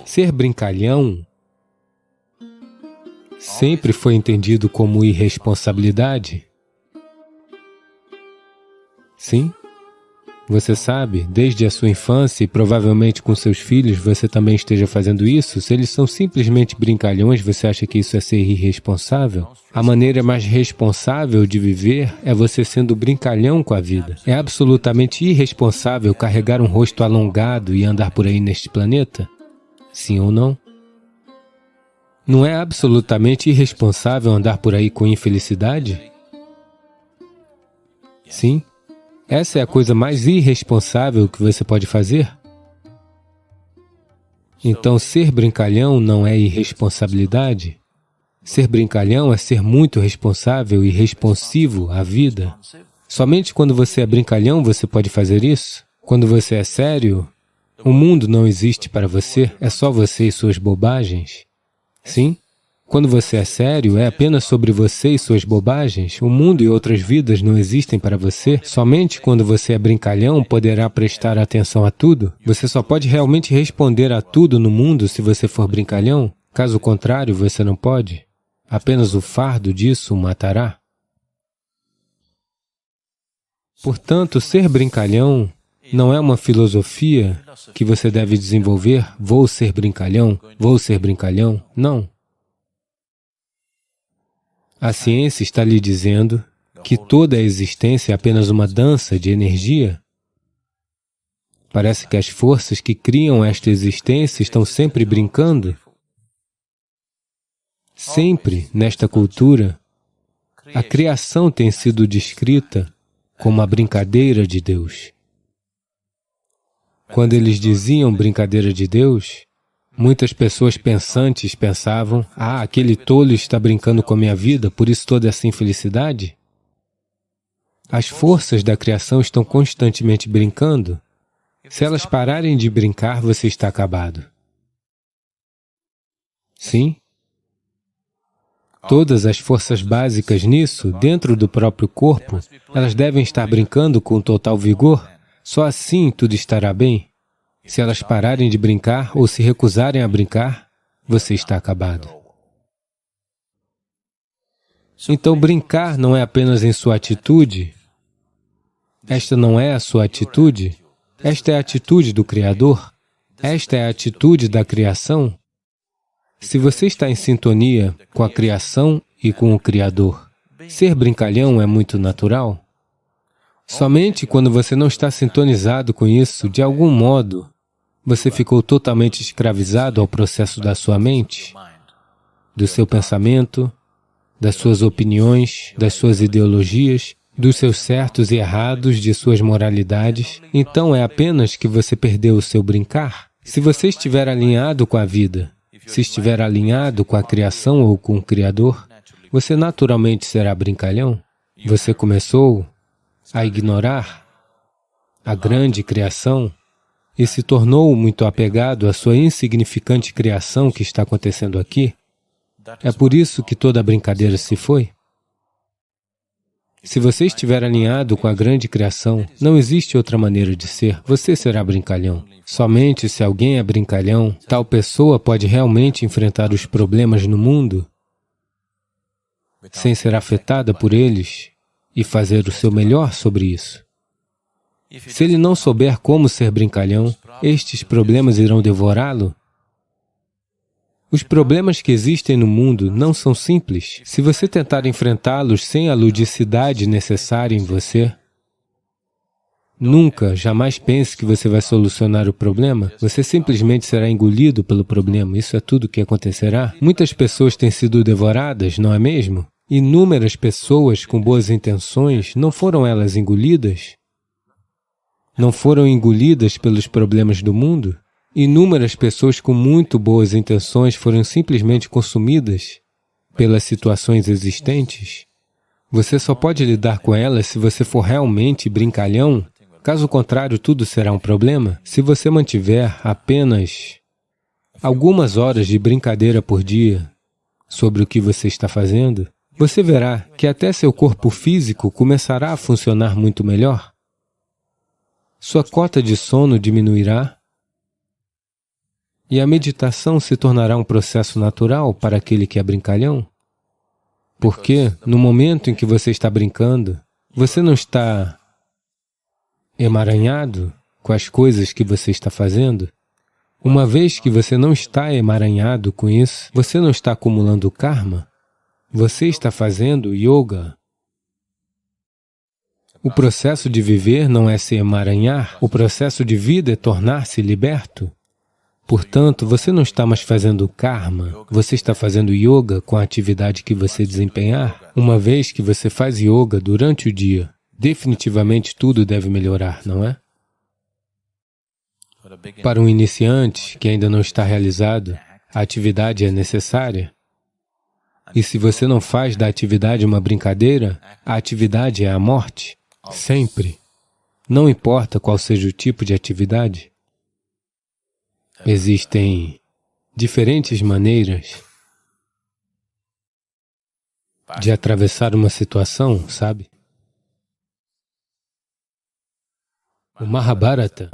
Ser brincalhão sempre foi entendido como irresponsabilidade. Sim? Você sabe, desde a sua infância e provavelmente com seus filhos você também esteja fazendo isso, se eles são simplesmente brincalhões, você acha que isso é ser irresponsável? A maneira mais responsável de viver é você sendo brincalhão com a vida. É absolutamente irresponsável carregar um rosto alongado e andar por aí neste planeta? Sim ou não? Não é absolutamente irresponsável andar por aí com infelicidade? Sim? Essa é a coisa mais irresponsável que você pode fazer? Então, ser brincalhão não é irresponsabilidade? Ser brincalhão é ser muito responsável e responsivo à vida. Somente quando você é brincalhão você pode fazer isso? Quando você é sério, o mundo não existe para você, é só você e suas bobagens. Sim? Quando você é sério, é apenas sobre você e suas bobagens. O mundo e outras vidas não existem para você. Somente quando você é brincalhão poderá prestar atenção a tudo. Você só pode realmente responder a tudo no mundo se você for brincalhão. Caso contrário, você não pode. Apenas o fardo disso o matará. Portanto, ser brincalhão não é uma filosofia que você deve desenvolver. Vou ser brincalhão, vou ser brincalhão. Não. A ciência está lhe dizendo que toda a existência é apenas uma dança de energia. Parece que as forças que criam esta existência estão sempre brincando. Sempre, nesta cultura, a criação tem sido descrita como a brincadeira de Deus. Quando eles diziam brincadeira de Deus, muitas pessoas pensantes pensavam, aquele tolo está brincando com a minha vida, por isso toda essa infelicidade? As forças da criação estão constantemente brincando. Se elas pararem de brincar, você está acabado. Sim? Todas as forças básicas nisso, dentro do próprio corpo, elas devem estar brincando com total vigor. Só assim tudo estará bem. Se elas pararem de brincar ou se recusarem a brincar, você está acabado. Então, brincar não é apenas em sua atitude. Esta não é a sua atitude. Esta é a atitude do Criador. Esta é a atitude da criação. Se você está em sintonia com a criação e com o Criador, ser brincalhão é muito natural. Somente quando você não está sintonizado com isso, de algum modo, você ficou totalmente escravizado ao processo da sua mente, do seu pensamento, das suas opiniões, das suas ideologias, dos seus certos e errados, de suas moralidades. Então é apenas que você perdeu o seu brincar. Se você estiver alinhado com a vida, se estiver alinhado com a criação ou com o Criador, você naturalmente será brincalhão. Você começou a ignorar a grande criação e se tornou muito apegado à sua insignificante criação que está acontecendo aqui. É por isso que toda a brincadeira se foi. Se você estiver alinhado com a grande criação, não existe outra maneira de ser. Você será brincalhão. Somente se alguém é brincalhão, tal pessoa pode realmente enfrentar os problemas no mundo sem ser afetada por eles e fazer o seu melhor sobre isso. Se ele não souber como ser brincalhão, estes problemas irão devorá-lo. Os problemas que existem no mundo não são simples. Se você tentar enfrentá-los sem a ludicidade necessária em você, nunca, jamais pense que você vai solucionar o problema. Você simplesmente será engolido pelo problema. Isso é tudo o que acontecerá. Muitas pessoas têm sido devoradas, não é mesmo? Inúmeras pessoas com boas intenções, não foram elas engolidas? Não foram engolidas pelos problemas do mundo? Inúmeras pessoas com muito boas intenções foram simplesmente consumidas pelas situações existentes? Você só pode lidar com elas se você for realmente brincalhão. Caso contrário, tudo será um problema. Se você mantiver apenas algumas horas de brincadeira por dia sobre o que você está fazendo, você verá que até seu corpo físico começará a funcionar muito melhor. Sua cota de sono diminuirá. E a meditação se tornará um processo natural para aquele que é brincalhão? Porque, no momento em que você está brincando, você não está emaranhado com as coisas que você está fazendo? Uma vez que você não está emaranhado com isso, você não está acumulando karma, você está fazendo yoga. O processo de viver não é se emaranhar, o processo de vida é tornar-se liberto. Portanto, você não está mais fazendo karma, você está fazendo yoga com a atividade que você desempenhar. Uma vez que você faz yoga durante o dia, definitivamente tudo deve melhorar, não é? Para um iniciante que ainda não está realizado, a atividade é necessária. E se você não faz da atividade uma brincadeira, a atividade é a morte, sempre. Não importa qual seja o tipo de atividade. Existem diferentes maneiras de atravessar uma situação, sabe? O Mahabharata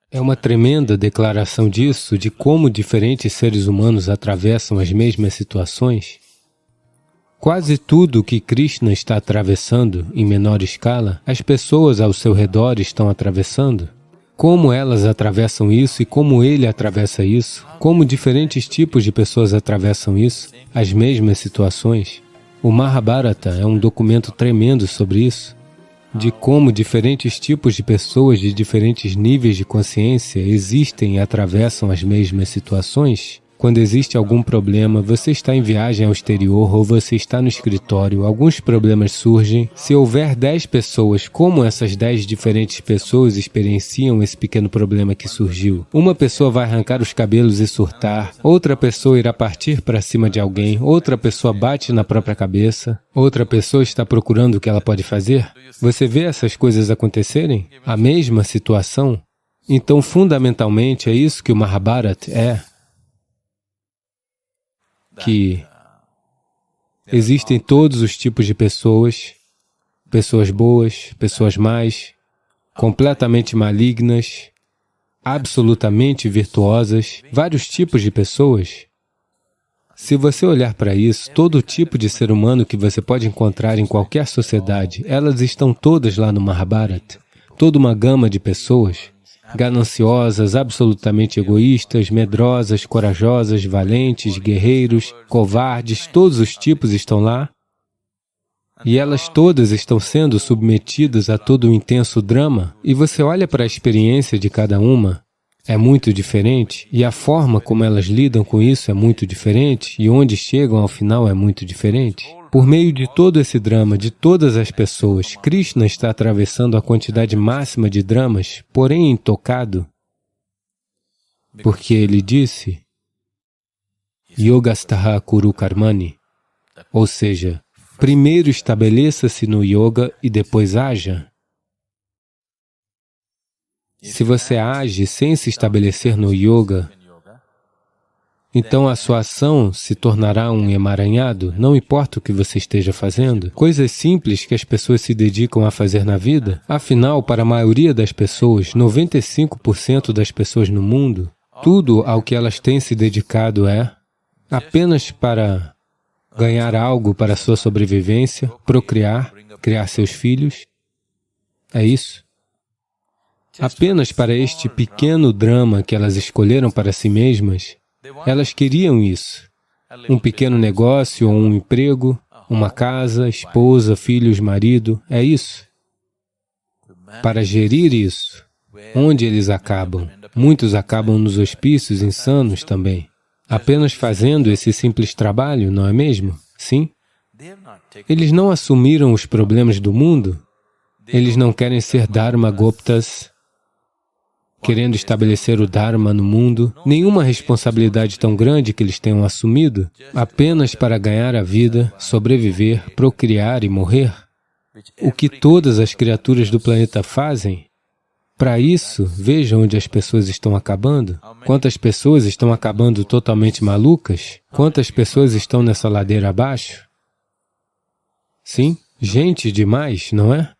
é uma tremenda declaração disso, de como diferentes seres humanos atravessam as mesmas situações. Quase tudo que Krishna está atravessando, em menor escala, as pessoas ao seu redor estão atravessando. Como elas atravessam isso e como ele atravessa isso, como diferentes tipos de pessoas atravessam isso, as mesmas situações. O Mahabharata é um documento tremendo sobre isso, de como diferentes tipos de pessoas de diferentes níveis de consciência existem e atravessam as mesmas situações. Quando existe algum problema, você está em viagem ao exterior ou você está no escritório, alguns problemas surgem. Se houver 10 pessoas, como essas 10 diferentes pessoas experienciam esse pequeno problema que surgiu? Uma pessoa vai arrancar os cabelos e surtar, outra pessoa irá partir para cima de alguém, outra pessoa bate na própria cabeça, outra pessoa está procurando o que ela pode fazer. Você vê essas coisas acontecerem? A mesma situação? Então, fundamentalmente, é isso que o Mahabharata é. Que existem todos os tipos de pessoas, pessoas boas, pessoas más, completamente malignas, absolutamente virtuosas, vários tipos de pessoas. Se você olhar para isso, todo tipo de ser humano que você pode encontrar em qualquer sociedade, elas estão todas lá no Mahabharata, toda uma gama de pessoas, gananciosas, absolutamente egoístas, medrosas, corajosas, valentes, guerreiros, covardes, todos os tipos estão lá. E elas todas estão sendo submetidas a todo um intenso drama. E você olha para a experiência de cada uma, é muito diferente, e a forma como elas lidam com isso é muito diferente, e onde chegam ao final é muito diferente. Por meio de todo esse drama, de todas as pessoas, Krishna está atravessando a quantidade máxima de dramas, porém intocado, porque ele disse, Yogastaha Kuru Karmani, ou seja, primeiro estabeleça-se no yoga e depois haja. Se você age sem se estabelecer no yoga, então a sua ação se tornará um emaranhado, não importa o que você esteja fazendo. Coisas simples que as pessoas se dedicam a fazer na vida. Afinal, para a maioria das pessoas, 95% das pessoas no mundo, tudo ao que elas têm se dedicado é apenas para ganhar algo para a sua sobrevivência, procriar, criar seus filhos. É isso. Apenas para este pequeno drama que elas escolheram para si mesmas, elas queriam isso. Um pequeno negócio ou um emprego, uma casa, esposa, filhos, marido, é isso. Para gerir isso, onde eles acabam? Muitos acabam nos hospícios insanos também, apenas fazendo esse simples trabalho, não é mesmo? Sim? Eles não assumiram os problemas do mundo, eles não querem ser Dharma Guptas, querendo estabelecer o Dharma no mundo, nenhuma responsabilidade tão grande que eles tenham assumido, apenas para ganhar a vida, sobreviver, procriar e morrer. O que todas as criaturas do planeta fazem, para isso, veja onde as pessoas estão acabando. Quantas pessoas estão acabando totalmente malucas? Quantas pessoas estão nessa ladeira abaixo? Sim, gente demais, não é?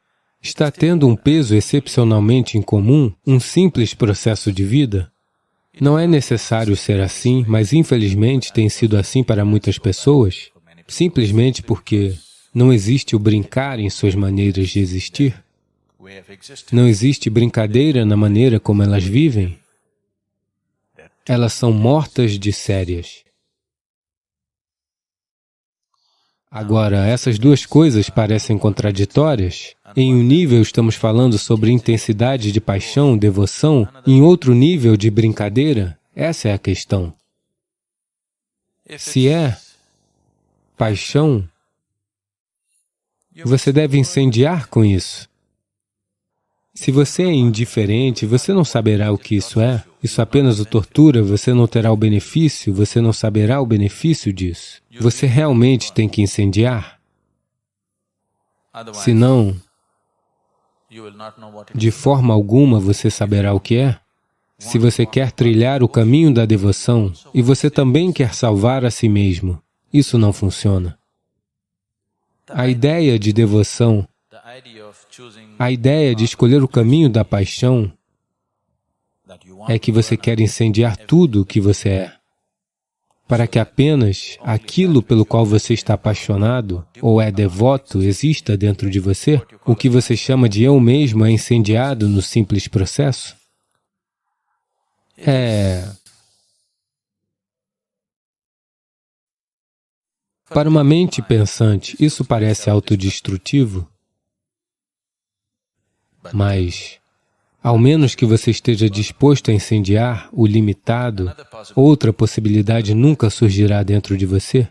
está tendo um peso excepcionalmente incomum, um simples processo de vida? Não é necessário ser assim, mas infelizmente tem sido assim para muitas pessoas, simplesmente porque não existe o brincar em suas maneiras de existir. Não existe brincadeira na maneira como elas vivem. Elas são mortas de sérias. Agora, essas duas coisas parecem contraditórias. Em um nível estamos falando sobre intensidade de paixão, devoção, em outro nível de brincadeira. Essa é a questão. Se é paixão, você deve incendiar com isso. Se você é indiferente, você não saberá o que isso é. Isso apenas o tortura, você não terá o benefício, você não saberá o benefício disso. Você realmente tem que incendiar. Senão, de forma alguma você saberá o que é. Se você quer trilhar o caminho da devoção e você também quer salvar a si mesmo, isso não funciona. A ideia de devoção, a ideia de escolher o caminho da paixão é que você quer incendiar tudo o que você é, para que apenas aquilo pelo qual você está apaixonado ou é devoto exista dentro de você. O que você chama de eu mesmo é incendiado no simples processo. Para uma mente pensante, isso parece autodestrutivo, mas, ao menos que você esteja disposto a incendiar o limitado, outra possibilidade nunca surgirá dentro de você.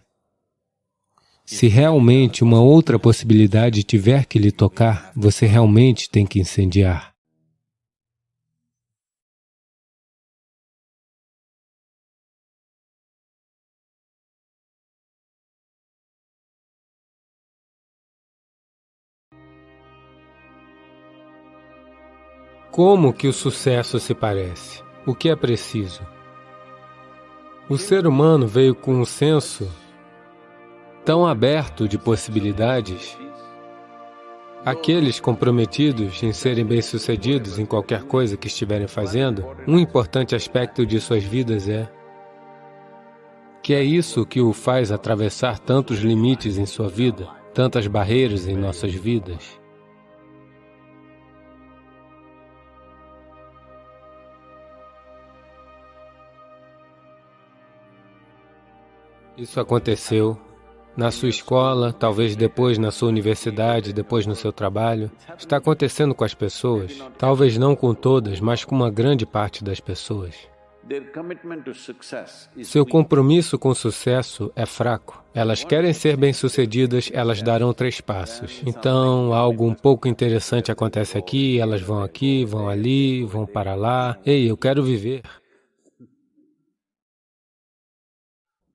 Se realmente uma outra possibilidade tiver que lhe tocar, você realmente tem que incendiar. Como que o sucesso se parece? O que é preciso? O ser humano veio com um senso tão aberto de possibilidades. Aqueles comprometidos em serem bem-sucedidos em qualquer coisa que estiverem fazendo, um importante aspecto de suas vidas é que é isso que o faz atravessar tantos limites em sua vida, tantas barreiras em nossas vidas. Isso aconteceu na sua escola, talvez depois na sua universidade, depois no seu trabalho. Está acontecendo com as pessoas, talvez não com todas, mas com uma grande parte das pessoas. Seu compromisso com o sucesso é fraco. Elas querem ser bem-sucedidas, elas darão 3 passos. Então, algo um pouco interessante acontece aqui, elas vão aqui, vão ali, vão para lá. Ei, eu quero viver.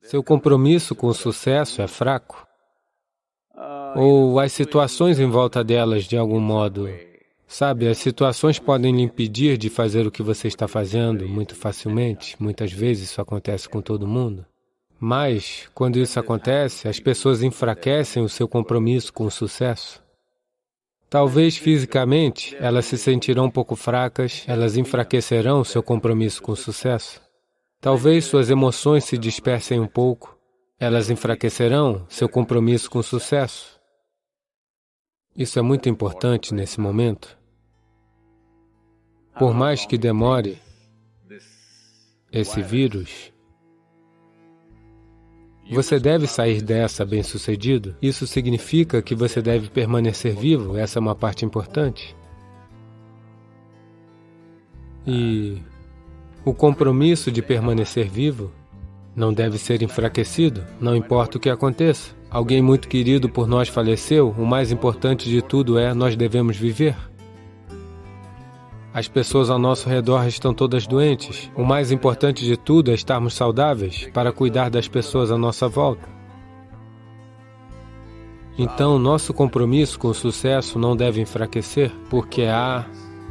Seu compromisso com o sucesso é fraco? Ou as situações em volta delas, de algum modo, sabe, as situações podem lhe impedir de fazer o que você está fazendo muito facilmente. Muitas vezes isso acontece com todo mundo. Mas, quando isso acontece, as pessoas enfraquecem o seu compromisso com o sucesso. Talvez fisicamente elas se sentirão um pouco fracas, elas enfraquecerão o seu compromisso com o sucesso. Talvez suas emoções se dispersem um pouco, elas enfraquecerão seu compromisso com o sucesso. Isso é muito importante nesse momento. Por mais que demore esse vírus, você deve sair dessa bem-sucedido. Isso significa que você deve permanecer vivo, essa é uma parte importante. E o compromisso de permanecer vivo não deve ser enfraquecido, não importa o que aconteça. Alguém muito querido por nós faleceu, o mais importante de tudo é nós devemos viver. As pessoas ao nosso redor estão todas doentes. O mais importante de tudo é estarmos saudáveis para cuidar das pessoas à nossa volta. Então, nosso compromisso com o sucesso não deve enfraquecer, porque há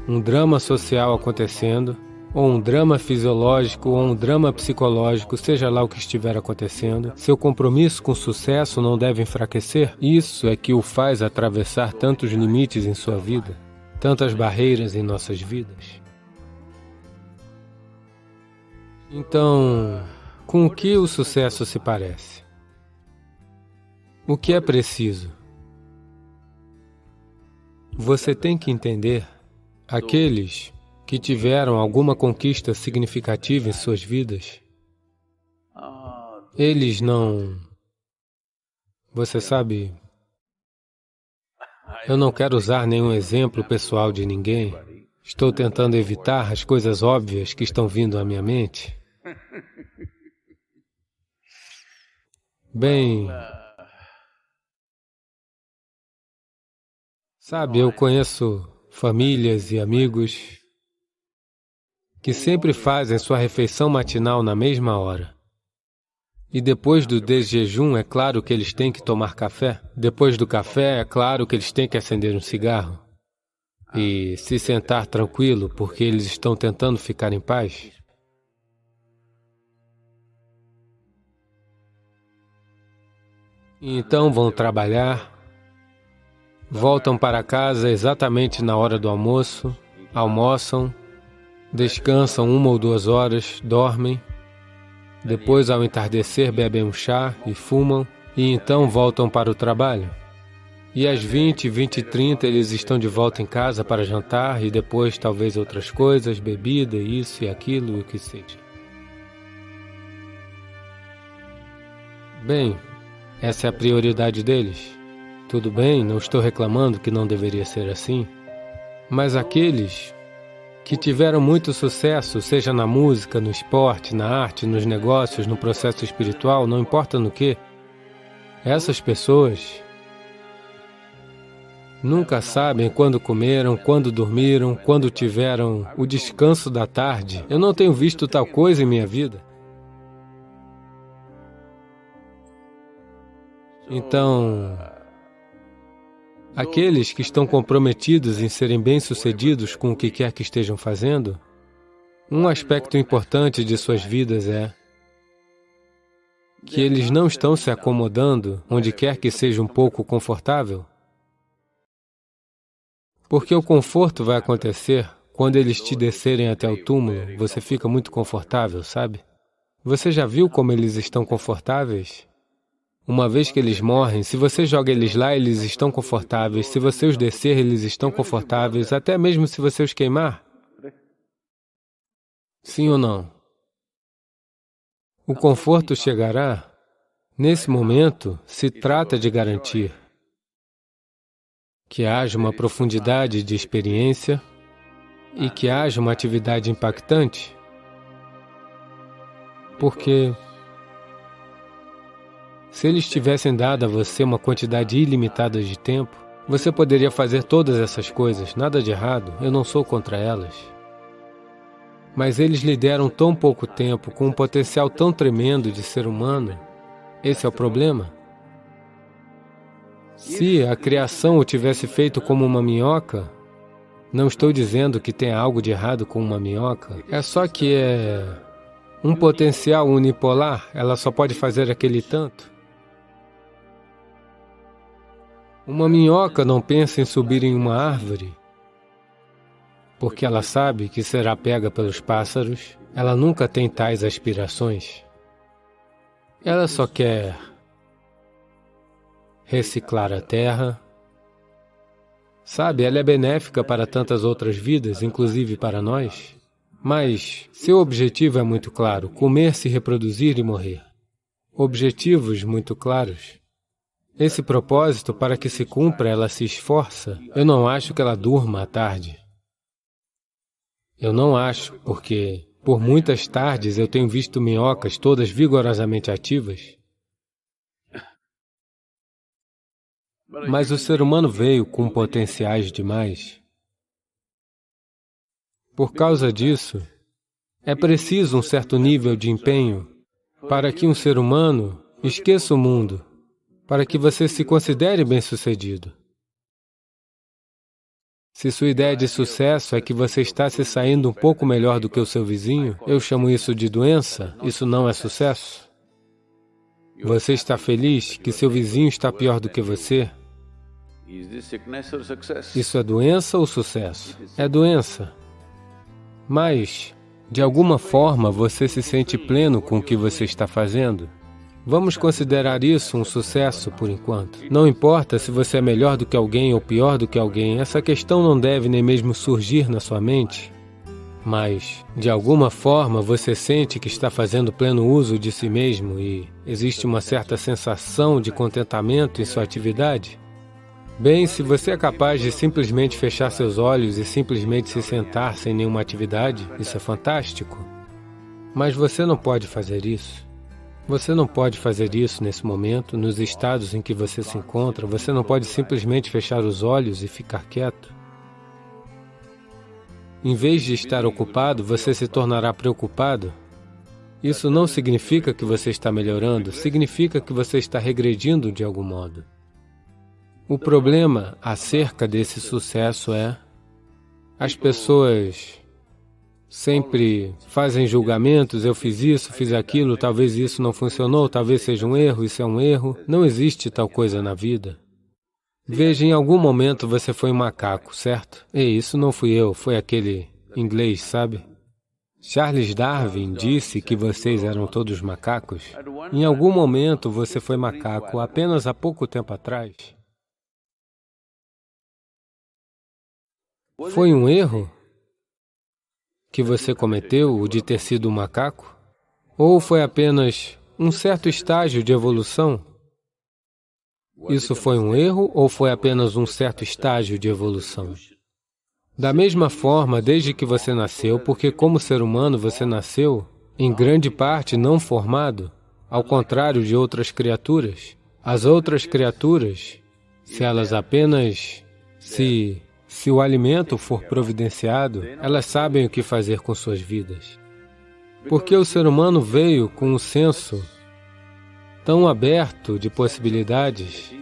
um drama social acontecendo ou um drama fisiológico, ou um drama psicológico, seja lá o que estiver acontecendo, seu compromisso com o sucesso não deve enfraquecer? Isso é que o faz atravessar tantos limites em sua vida, tantas barreiras em nossas vidas. Então, com o que o sucesso se parece? O que é preciso? Você tem que entender, aqueles que tiveram alguma conquista significativa em suas vidas, eles não... Você sabe, eu não quero usar nenhum exemplo pessoal de ninguém. Estou tentando evitar as coisas óbvias que estão vindo à minha mente. Bem, sabe, eu conheço famílias e amigos que sempre fazem sua refeição matinal na mesma hora. E depois do desjejum, é claro que eles têm que tomar café. Depois do café, é claro que eles têm que acender um cigarro e se sentar tranquilo, porque eles estão tentando ficar em paz. E então vão trabalhar, voltam para casa exatamente na hora do almoço, almoçam, descansam 1 ou 2 horas, dormem, depois ao entardecer bebem um chá e fumam, e então voltam para o trabalho. E às 20, 20h30 eles estão de volta em casa para jantar e depois talvez outras coisas, bebida, isso e aquilo, o que seja. Bem, essa é a prioridade deles. Tudo bem, não estou reclamando que não deveria ser assim, mas aqueles que tiveram muito sucesso, seja na música, no esporte, na arte, nos negócios, no processo espiritual, não importa no que, essas pessoas nunca sabem quando comeram, quando dormiram, quando tiveram o descanso da tarde. Eu não tenho visto tal coisa em minha vida. Então, aqueles que estão comprometidos em serem bem-sucedidos com o que quer que estejam fazendo, um aspecto importante de suas vidas é que eles não estão se acomodando onde quer que seja um pouco confortável, porque o conforto vai acontecer quando eles te descerem até o túmulo, você fica muito confortável, sabe? Você já viu como eles estão confortáveis? Uma vez que eles morrem, se você joga eles lá, eles estão confortáveis. Se você os descer, eles estão confortáveis, até mesmo se você os queimar. Sim ou não? O conforto chegará. Nesse momento, se trata de garantir que haja uma profundidade de experiência e que haja uma atividade impactante, porque se eles tivessem dado a você uma quantidade ilimitada de tempo, você poderia fazer todas essas coisas, nada de errado, eu não sou contra elas. Mas eles lhe deram tão pouco tempo, com um potencial tão tremendo de ser humano. Esse é o problema. Se a criação o tivesse feito como uma minhoca, não estou dizendo que tem algo de errado com uma minhoca, é só que é um potencial unipolar, ela só pode fazer aquele tanto. Uma minhoca não pensa em subir em uma árvore, porque ela sabe que será pega pelos pássaros. Ela nunca tem tais aspirações. Ela só quer reciclar a terra. Sabe, ela é benéfica para tantas outras vidas, inclusive para nós. Mas seu objetivo é muito claro, comer, se reproduzir e morrer. Objetivos muito claros. Esse propósito, para que se cumpra, ela se esforça. Eu não acho que ela durma à tarde. Eu não acho, porque por muitas tardes eu tenho visto minhocas todas vigorosamente ativas. Mas o ser humano veio com potenciais demais. Por causa disso, é preciso um certo nível de empenho para que um ser humano esqueça o mundo, para que você se considere bem-sucedido. Se sua ideia de sucesso é que você está se saindo um pouco melhor do que o seu vizinho, eu chamo isso de doença, isso não é sucesso. Você está feliz que seu vizinho está pior do que você? Isso é doença ou sucesso? É doença. Mas, de alguma forma, você se sente pleno com o que você está fazendo? Vamos considerar isso um sucesso por enquanto. Não importa se você é melhor do que alguém ou pior do que alguém, essa questão não deve nem mesmo surgir na sua mente. Mas, de alguma forma, você sente que está fazendo pleno uso de si mesmo e existe uma certa sensação de contentamento em sua atividade? Bem, se você é capaz de simplesmente fechar seus olhos e simplesmente se sentar sem nenhuma atividade, isso é fantástico. Mas você não pode fazer isso. Você não pode fazer isso nesse momento, nos estados em que você se encontra. Você não pode simplesmente fechar os olhos e ficar quieto. Em vez de estar ocupado, você se tornará preocupado. Isso não significa que você está melhorando, significa que você está regredindo de algum modo. O problema acerca desse sucesso é as pessoas sempre fazem julgamentos, eu fiz isso, fiz aquilo, talvez isso não funcionou, talvez seja um erro, isso é um erro. Não existe tal coisa na vida. Veja, em algum momento você foi um macaco, certo? Ei, isso não fui eu, foi aquele inglês, sabe? Charles Darwin disse que vocês eram todos macacos. Em algum momento você foi macaco, apenas há pouco tempo atrás. Foi um erro que você cometeu, o de ter sido um macaco? Ou foi apenas um certo estágio de evolução? Isso foi um erro ou foi apenas um certo estágio de evolução? Da mesma forma, desde que você nasceu, porque como ser humano você nasceu, em grande parte não formado, ao contrário de outras criaturas. As outras criaturas, se elas apenas se o alimento for providenciado, elas sabem o que fazer com suas vidas. Porque o ser humano veio com um senso tão aberto de possibilidades.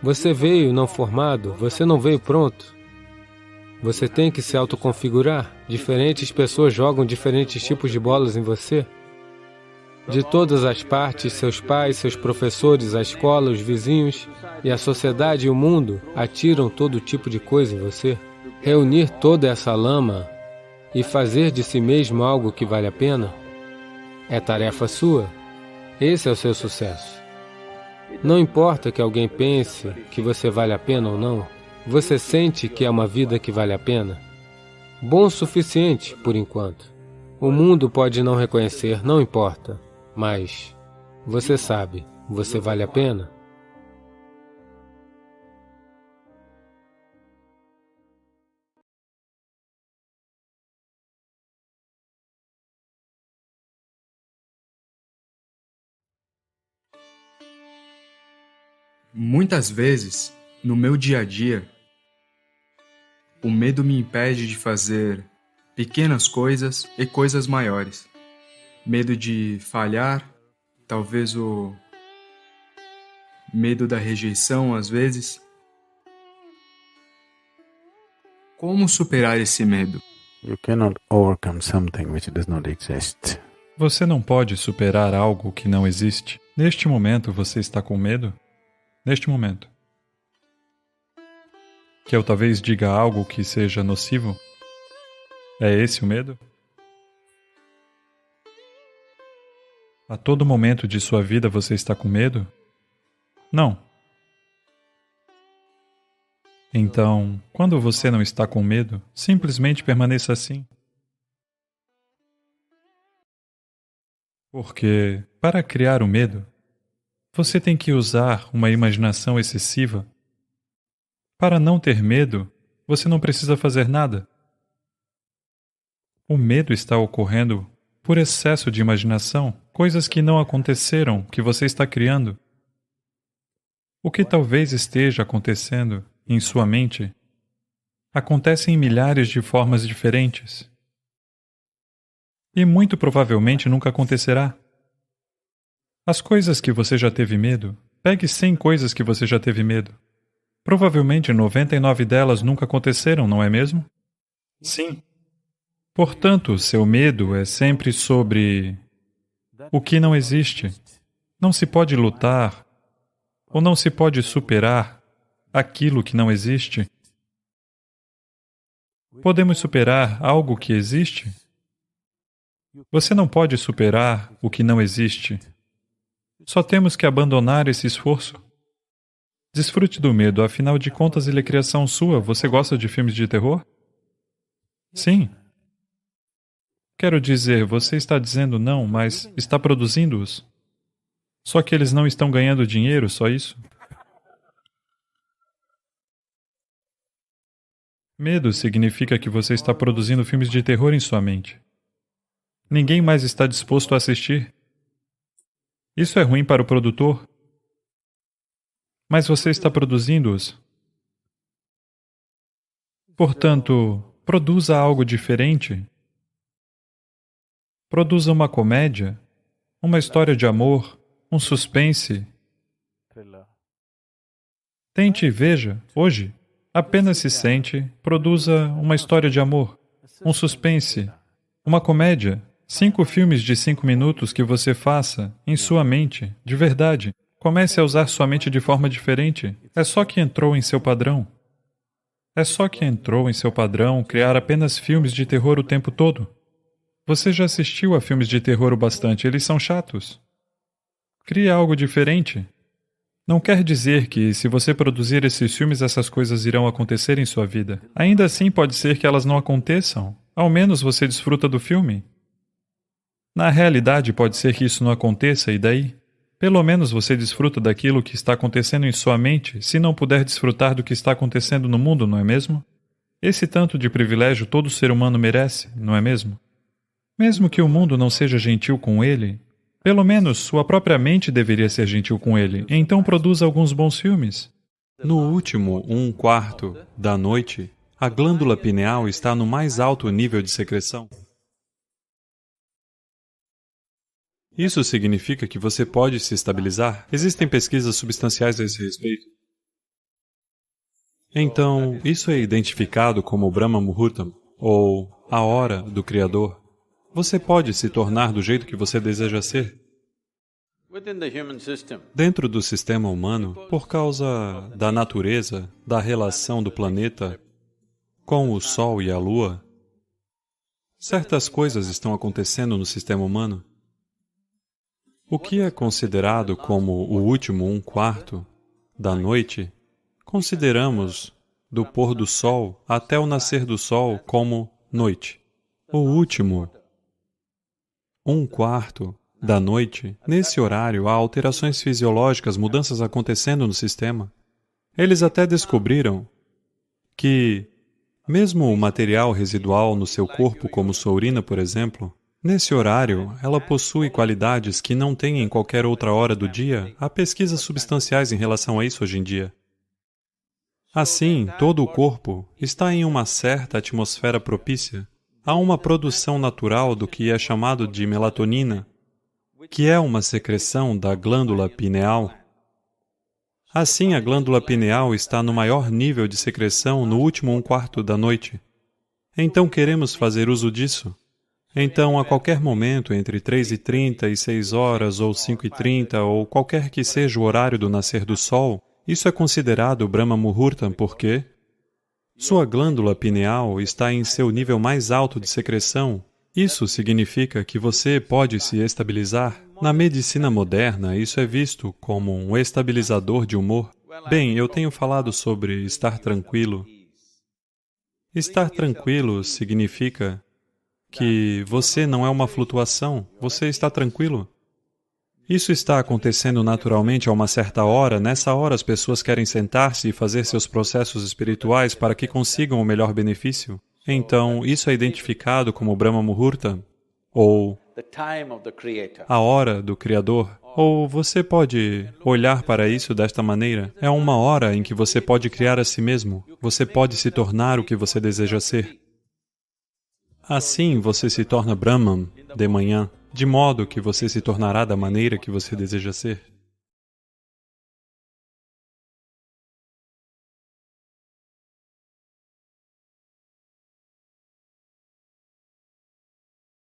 Você veio não formado, você não veio pronto. Você tem que se autoconfigurar. Diferentes pessoas jogam diferentes tipos de bolas em você. De todas as partes, seus pais, seus professores, a escola, os vizinhos e a sociedade e o mundo atiram todo tipo de coisa em você. Reunir toda essa lama e fazer de si mesmo algo que vale a pena é tarefa sua. Esse é o seu sucesso. Não importa que alguém pense que você vale a pena ou não, você sente que é uma vida que vale a pena? Bom o suficiente, por enquanto. O mundo pode não reconhecer, não importa. Mas você sabe, você vale a pena? Muitas vezes, no meu dia a dia, o medo me impede de fazer pequenas coisas e coisas maiores. Medo de falhar, talvez o medo da rejeição às vezes. Como superar esse medo? You cannot overcome something which does not exist. Você não pode superar algo que não existe. Neste momento você está com medo? Neste momento. Que eu talvez diga algo que seja nocivo? É esse o medo? A todo momento de sua vida você está com medo? Não. Então, quando você não está com medo, simplesmente permaneça assim. Porque, para criar o medo, você tem que usar uma imaginação excessiva. Para não ter medo, você não precisa fazer nada. O medo está ocorrendo por excesso de imaginação, coisas que não aconteceram, que você está criando. O que talvez esteja acontecendo em sua mente acontece em milhares de formas diferentes. E muito provavelmente nunca acontecerá. As coisas que você já teve medo, pegue 100 coisas que você já teve medo. Provavelmente 99 delas nunca aconteceram, não é mesmo? Sim. Portanto, seu medo é sempre sobre o que não existe. Não se pode lutar ou não se pode superar aquilo que não existe. Podemos superar algo que existe? Você não pode superar o que não existe. Só temos que abandonar esse esforço. Desfrute do medo, afinal de contas ele é criação sua. Você gosta de filmes de terror? Sim. Quero dizer, você está dizendo não, mas está produzindo-os. Só que eles não estão ganhando dinheiro, só isso? Medo significa que você está produzindo filmes de terror em sua mente. Ninguém mais está disposto a assistir. Isso é ruim para o produtor. Mas você está produzindo-os. Portanto, produza algo diferente. Produza uma comédia, uma história de amor, um suspense. Tente e veja, hoje. Apenas se sente, produza uma história de amor, um suspense, uma comédia, 5 filmes de 5 minutos que você faça, em sua mente, de verdade. Comece a usar sua mente de forma diferente. É só que entrou em seu padrão. É só que entrou em seu padrão criar apenas filmes de terror o tempo todo. Você já assistiu a filmes de terror o bastante, eles são chatos. Crie algo diferente. Não quer dizer que, se você produzir esses filmes, essas coisas irão acontecer em sua vida. Ainda assim, pode ser que elas não aconteçam. Ao menos você desfruta do filme. Na realidade, pode ser que isso não aconteça, e daí? Pelo menos você desfruta daquilo que está acontecendo em sua mente, se não puder desfrutar do que está acontecendo no mundo, não é mesmo? Esse tanto de privilégio todo ser humano merece, não é mesmo? Mesmo que o mundo não seja gentil com ele, pelo menos sua própria mente deveria ser gentil com ele, então produza alguns bons filmes. No último 1/4 da noite, a glândula pineal está no mais alto nível de secreção. Isso significa que você pode se estabilizar? Existem pesquisas substanciais a esse respeito. Então, isso é identificado como o Brahma Muhurtam, ou a hora do Criador. Você pode se tornar do jeito que você deseja ser. Dentro do sistema humano, por causa da natureza, da relação do planeta com o Sol e a Lua, certas coisas estão acontecendo no sistema humano. O que é considerado como o último 1/4 da noite, consideramos do pôr do Sol até o nascer do Sol como noite. O último 1/4 da noite, nesse horário há alterações fisiológicas, mudanças acontecendo no sistema. Eles até descobriram que, mesmo o material residual no seu corpo, como sua urina, por exemplo, nesse horário, ela possui qualidades que não tem em qualquer outra hora do dia. Há pesquisas substanciais em relação a isso hoje em dia. Assim, todo o corpo está em uma certa atmosfera propícia. Há uma produção natural do que é chamado de melatonina, que é uma secreção da glândula pineal. Assim, a glândula pineal está no maior nível de secreção no último 1/4 da noite. Então, queremos fazer uso disso. Então, a qualquer momento, entre 3h30 e 6 horas, ou 5h30, ou qualquer que seja o horário do nascer do Sol, isso é considerado Brahma Muhurtam, porque sua glândula pineal está em seu nível mais alto de secreção. Isso significa que você pode se estabilizar. Na medicina moderna, isso é visto como um estabilizador de humor. Bem, eu tenho falado sobre estar tranquilo. Estar tranquilo significa que você não é uma flutuação, você está tranquilo. Isso está acontecendo naturalmente a uma certa hora. Nessa hora, as pessoas querem sentar-se e fazer seus processos espirituais para que consigam o melhor benefício. Então, isso é identificado como Brahma Muhurtam, ou a hora do Criador. Ou você pode olhar para isso desta maneira. É uma hora em que você pode criar a si mesmo. Você pode se tornar o que você deseja ser. Assim, você se torna Brahman de manhã, de modo que você se tornará da maneira que você deseja ser.